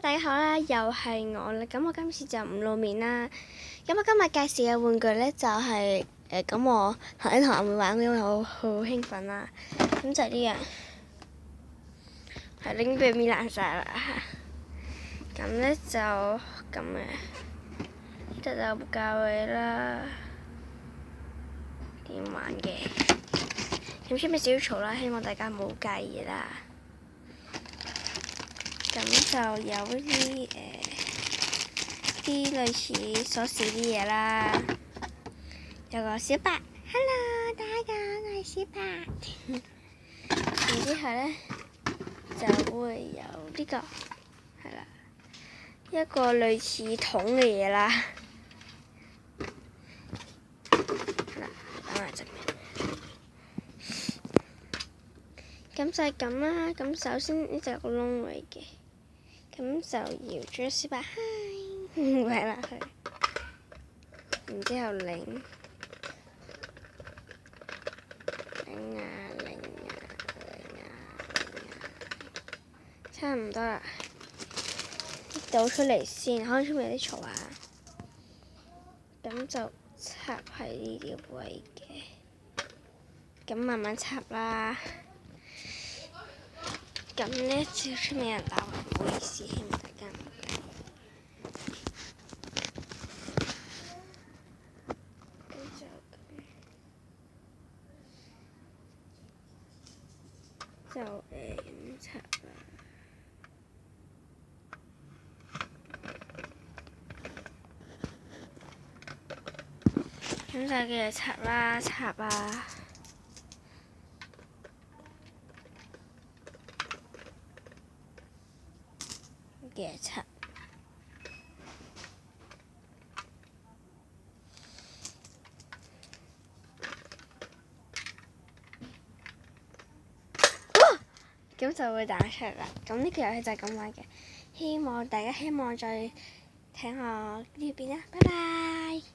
大家好啦，又係我啦。咁我今次就唔露面啦。咁我今日介紹嘅玩具呢，就係咁我頭先同阿妹玩，因為我好興奮啦。咁就係呢樣，係拎俾搣爛晒啦。咁呢就咁嘅，呢度就教你啦點玩嘅。咁出面少少嘈啦，希望大家唔好介意啦。咁就有啲類似鎖匙啲嘢啦，有個小白 ，Hello 大家好，我係小白。然之後呢，就會有呢個係啦，一個類似桶嘅嘢啦，係啦，擺埋側面。咁就係咁啦。咁首先呢就有個窿位嘅。咁就搖住小白蝦，擺落去，然之後擰差唔多啦，倒出嚟先，可能出面有啲嘈啊。咁就插喺呢條位嘅，咁慢慢插啦。咁呢，只出面有人打我，唔好意思，希望大家唔介意。就咁插啦。咁就繼續插啦，插啊！嘅插，咁就會彈出嚟啦。咁呢個遊戲就係咁玩嘅，希望大家再睇我呢邊啦，拜拜。